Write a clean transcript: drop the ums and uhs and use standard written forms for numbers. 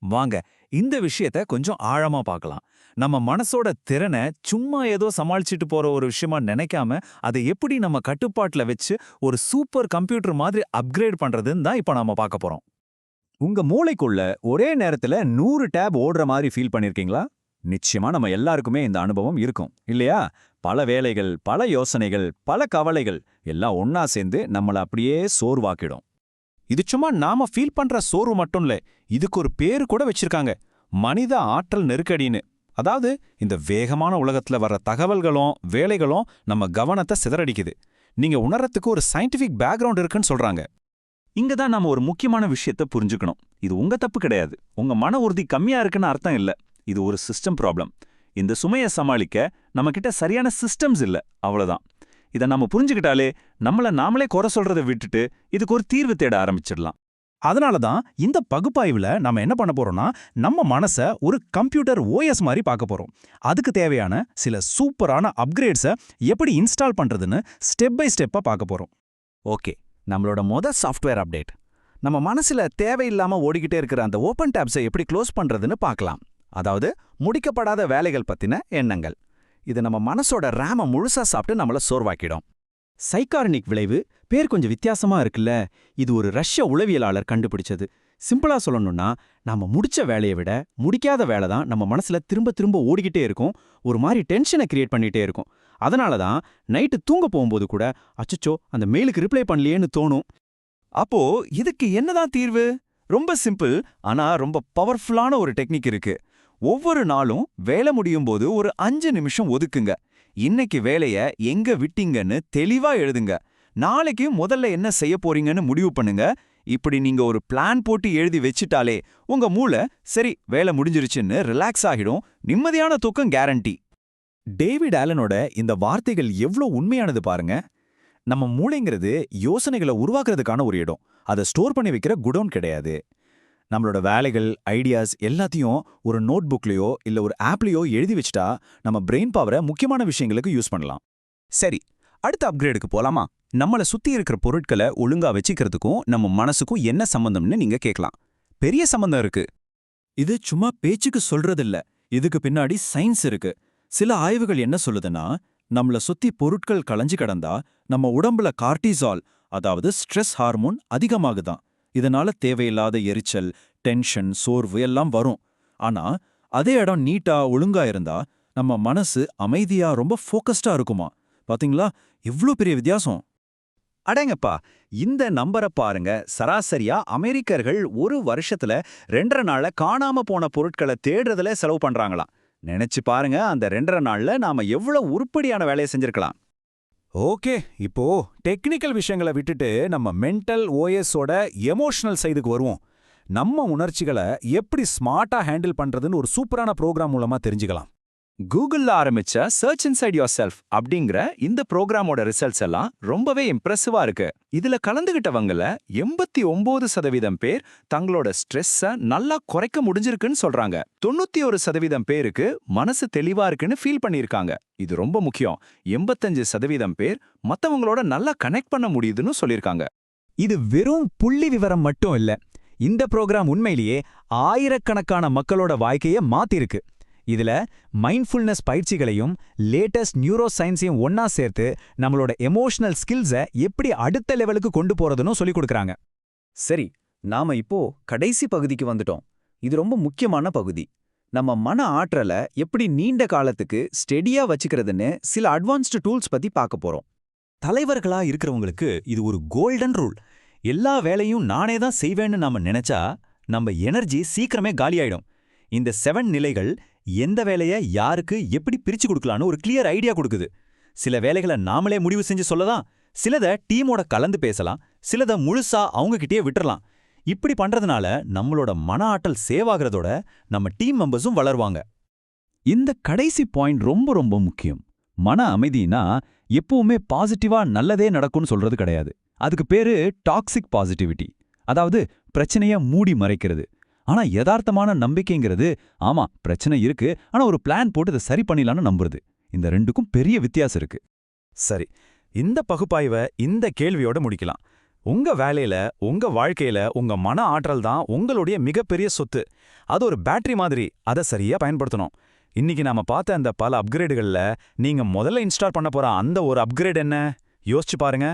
வாங்க இந்த விஷயத்த கொஞ்சம் ஆழமா பார்க்கலாம். நம்ம மனசோட திறனை சும்மா ஏதோ சமாளிச்சுட்டு போற ஒரு விஷயமா நினைக்காம, அதை எப்படி நம்ம கட்டுப்பாட்டுல வச்சு ஒரு சூப்பர் கம்ப்யூட்டர் மாதிரி அப்கிரேட் பண்றதுன்னு தான் இப்ப நாம பார்க்க போறோம். உங்க மூளைக்குள்ள ஒரே நேரத்துல 100 டேப் ஓடுற மாதிரி ஃபீல் பண்ணிருக்கீங்களா? நிச்சயமா நம்ம எல்லாருக்குமே இந்த அனுபவம் இருக்கும் இல்லையா? பல வேலைகள், பல யோசனைகள், பல கவலைகள் எல்லாம் ஒன்னா சேர்ந்து நம்மள அப்படியே சோர்வாக்கிடும். இது சும்மா நாம ஃபீல் பண்ற சோர்வு மட்டும் இல்ல, இதுக்கு ஒரு பேரு கூட வச்சிருக்காங்க, மனித ஆற்றல் நெருக்கடின்னு. அதாவது இந்த வேகமான உலகத்துல வர்ற தகவல்களும் வேலைகளும் நம்ம கவனத்தை சிதறடிக்குது. நீங்க உணர்றதுக்கு ஒரு சயின்டிஃபிக் பேக்ரவுண்ட் இருக்குன்னு சொல்றாங்க. இங்க தான் நாம ஒரு முக்கியமான விஷயத்த புரிஞ்சுக்கணும். இது உங்க தப்பு கிடையாது, உங்க மன உறுதி கம்மியா இருக்குன்னு அர்த்தம் இல்ல. இது ஒரு சிஸ்டம் ப்ராப்ளம். இந்த சுமையை சமாளிக்க நம்ம கிட்ட சரியான சிஸ்டம்ஸ் இல்ல, அவ்வளவுதான். இதை நம்ம புரிஞ்சுக்கிட்டாலே நம்மள நாமளே குறை சொல்றதை விட்டுட்டு இதுக்கு ஒரு தீர்வு தேட ஆரம்பிச்சிடலாம். அதனால தான் இந்த பகுப்பாய்வுல நம்ம என்ன பண்ண போறோம்னா, நம்ம மனச ஒரு கம்ப்யூட்டர் ஓஎஸ் மாதிரி பார்க்க போறோம். அதுக்கு தேவையான சில சூப்பரான அப்கிரேட்ஸை எப்படி இன்ஸ்டால் பண்றதுன்னு ஸ்டெப் பை ஸ்டெப்பா பார்க்க போறோம். ஓகே, நம்மளோட சாஃப்ட்வேர் அப்டேட். நம்ம மனசுல தேவையில்லாம ஓடிக்கிட்டே இருக்கிற அந்த ஓப்பன் டேப்ஸை எப்படி க்ளோஸ் பண்றதுன்னு பார்க்கலாம். அதாவது முடிக்கப்படாத வேலைகள் பத்தின எண்ணங்கள். இது நம்ம மனசோட ரேம முழுசா சாப்பிட்டு நம்மள சோர்வாக்கிடும். சைக்கார்னிக் விளைவு பேர் கொஞ்சம் வித்தியாசமா இருக்குல்ல. இது ஒரு ரஷ்ய உளவியலாளர் கண்டுபிடிச்சது. சிம்பிளா சொல்லணும்னா, நாம முடிச்ச வேலையை விட முடிக்காத வேலை தான் நம்ம மனசுல திரும்ப திரும்ப ஓடிக்கிட்டே இருக்கும், ஒரு மாதிரி டென்ஷனை கிரியேட் பண்ணிட்டே இருக்கும். அதனால தான் நைட்டு தூங்க போகும்போது கூட அச்சச்சோ அந்த மெயிலுக்கு ரிப்ளை பண்ணலையேன்னு தோணும். அப்போ இதுக்கு என்னதான் தீர்வு? ரொம்ப சிம்பிள், ஆனா ரொம்ப பவர்ஃபுல்லான ஒரு டெக்னிக் இருக்கு. ஒவ்வொரு நாளும் வேலை முடியும் போது ஒரு 5 நிமிஷம் ஒதுக்குங்க. இன்னைக்கு வேலைய எங்க விட்டீங்கன்னு தெளிவா எழுதுங்க. நாளைக்கு முதல்ல என்ன செய்ய போறீங்கன்னு முடிவு பண்ணுங்க. இப்படி நீங்க ஒரு பிளான் போட்டு எழுதி வச்சிட்டாலே உங்க மூளை சரி வேலை முடிஞ்சிருச்சுன்னு ரிலாக்ஸ் ஆகிடும். நிம்மதியான தூக்கம் கேரண்டி. டேவிட் ஆலனோட இந்த வார்த்தைகள் எவ்வளோ உண்மையானது பாருங்க. நம்ம மூளைங்கிறது யோசனைகளை உருவாக்குறதுக்கான ஒரு இடம், அதை ஸ்டோர் பண்ணி வைக்கிற குடோன் கிடையாது. நம்மளோட வேலைகள், ஐடியாஸ் எல்லாத்தையும் ஒரு நோட் புக்லயோ இல்ல ஒரு ஆப்லயோ எழுதி வச்சுட்டா நம்ம பிரெயின் பவரை முக்கியமான விஷயங்களுக்கு யூஸ் பண்ணலாம். சரி, அடுத்த அப்கிரேடுக்கு போலாமா? நம்மள சுத்தி இருக்கிற பொருட்களை ஒழுங்கா வச்சுக்கிறதுக்கும் நம்ம மனசுக்கும் என்ன சம்பந்தம்னு நீங்க கேட்கலாம். பெரிய சம்பந்தம் இருக்கு. இது சும்மா பேச்சுக்கு சொல்றதில்ல, இதுக்கு பின்னாடி சயின்ஸ் இருக்கு. சில ஆய்வுகள் என்ன சொல்லுதுன்னா, நம்மள சுத்தி பொருட்கள் களைஞ்சு கிடந்தா நம்ம உடம்புல கார்டிசால், அதாவது ஸ்ட்ரெஸ் ஹார்மோன் அதிகமாகுதான். இதனால தேவையில்லாத எரிச்சல், டென்ஷன், சோர்வு எல்லாம் வரும். ஆனா அதே இடம் நீட்டா ஒழுங்கா இருந்தா நம்ம மனசு அமைதியா ரொம்ப ஃபோக்கஸ்டா இருக்குமா. பாத்தீங்களா எவ்ளோ பெரிய வித்தியாசம்? அடேங்கப்பா, இந்த நம்பரை பாருங்க. சராசரியா அமெரிக்கர்கள் ஒரு வருஷத்துல 2.5 நாள்ல காணாம போன பொருட்களை தேடுறதுல செலவு பண்றாங்களாம். நினைச்சு பாருங்க, அந்த 2.5 நாள்ல நாம எவ்வளவு உருப்படியான வேலையை செஞ்சிருக்கலாம். ஓகே, இப்போ டெக்னிக்கல் விஷயங்களை விட்டுட்டு நம்ம மென்டல் ஓஎஸோட எமோஷனல் சைடுக்கு வருவோம். நம்ம உணர்ச்சிகளை எப்படி ஸ்மார்ட்டா ஹேண்டில் பண்றதுன்னு ஒரு சூப்பரான ப்ரோக்ராம் மூலமா தெரிஞ்சுக்கலாம். கூகுள்ல ஆரம்பிச்ச சர்ச் இன்சைட் யுவர் செல்ஃப் அப்படிங்கிற இந்த ப்ரோக்ராமோட ரிசல்ட்ஸ் எல்லாம் ரொம்பவே இம்ப்ரெசிவா இருக்கு. இதுல கலந்துகிட்டவங்கள 89% பேர் தங்களோட ஸ்ட்ரெஸ்ஸ நல்லா குறைக்க முடிஞ்சிருக்குன்னு சொல்றாங்க. 91% பேருக்கு மனசு தெளிவா இருக்குன்னு ஃபீல் பண்ணியிருக்காங்க. இது ரொம்ப முக்கியம். 85% பேர் மத்தவங்களோட நல்லா கனெக்ட் பண்ண முடியுதுன்னு சொல்லியிருக்காங்க. இது வெறும் புள்ளி விவரம் மட்டும் இல்ல. இந்த ப்ரோக்ராம் உண்மையிலேயே ஆயிரக்கணக்கான மக்களோட வாழ்க்கையை மாத்திருக்கு. இதுல மைண்ட்ஃபுல்னஸ் பயிற்சிகளையும் லேட்டஸ்ட் நியூரோ சயின்ஸையும் ஒன்னா சேர்த்து நம்மளோட எமோஷனல் ஸ்கில்ஸை எப்படி அடுத்த லெவலுக்கு கொண்டு போறதுன்னு சொல்லிக் கொடுக்கறாங்க. சரி, நாம இப்போ கடைசி பகுதிக்கு வந்துட்டோம். இது ரொம்ப முக்கியமான பகுதி. நம்ம மன ஆற்றலை எப்படி நீண்ட காலத்துக்கு ஸ்டெடியா வச்சுக்கிறதுன்னு சில அட்வான்ஸ்டு டூல்ஸ் பத்தி பார்க்க போறோம். தலைவர்களா இருக்கிறவங்களுக்கு இது ஒரு கோல்டன் ரூல். எல்லா வேலையும் நானே தான் செய்வேன்னு நாம நினைச்சா நம்ம எனர்ஜி சீக்கிரமே காலியாயிடும். இந்த 7 நிலைகள் எந்த வேலையை யாருக்கு எப்படி பிரிச்சு கொடுக்கலான்னு ஒரு கிளியர் ஐடியா கொடுக்குது. சில வேலைகளை நாமளே முடிவு செஞ்சு சொல்லலாம், சிலதை டீமோட கலந்து பேசலாம், சிலதை முழுசா அவங்க கிட்டே விட்டுறலாம். இப்படி பண்றதுனால நம்மளோட மன ஆற்றல் சேவ் ஆகிறதோட நம்ம டீம் மெம்பர்ஸும் வளருவாங்க. இந்த கடைசி பாயிண்ட் ரொம்ப ரொம்ப முக்கியம். மன அமைதினா எப்பவுமே பாசிட்டிவா நல்லதே நடக்கும்னு சொல்றது கிடையாது. அதுக்கு பேரு டாக்ஸிக் பாசிட்டிவிட்டி, அதாவது பிரச்சனைய மூடி மறைக்கிறது. ஆனா யதார்த்தமான நம்பிக்கைங்கிறது, ஆமா பிரச்சனை இருக்கு, ஆனா ஒரு பிளான் போட்டு இதை சரி பண்ணிடலான்னு நம்புறது. இந்த ரெண்டுக்கும் பெரிய வித்தியாசம் இருக்கு. சரி, இந்த பகுப்பாய்வை இந்த கேள்வியோட முடிக்கலாம். உங்க வேலையில, உங்க வாழ்க்கையில உங்க மன ஆற்றல் தான் உங்களுடைய மிகப்பெரிய சொத்து. அது ஒரு பேட்டரி மாதிரி, அதை சரியா பயன்படுத்தணும். இன்னைக்கு நாம பார்த்த அந்த பல அப்கிரேடுகள்ல நீங்க முதல்ல இன்ஸ்டால் பண்ண போற அந்த ஒரு அப்கிரேட் என்ன? யோசிச்சு பாருங்க.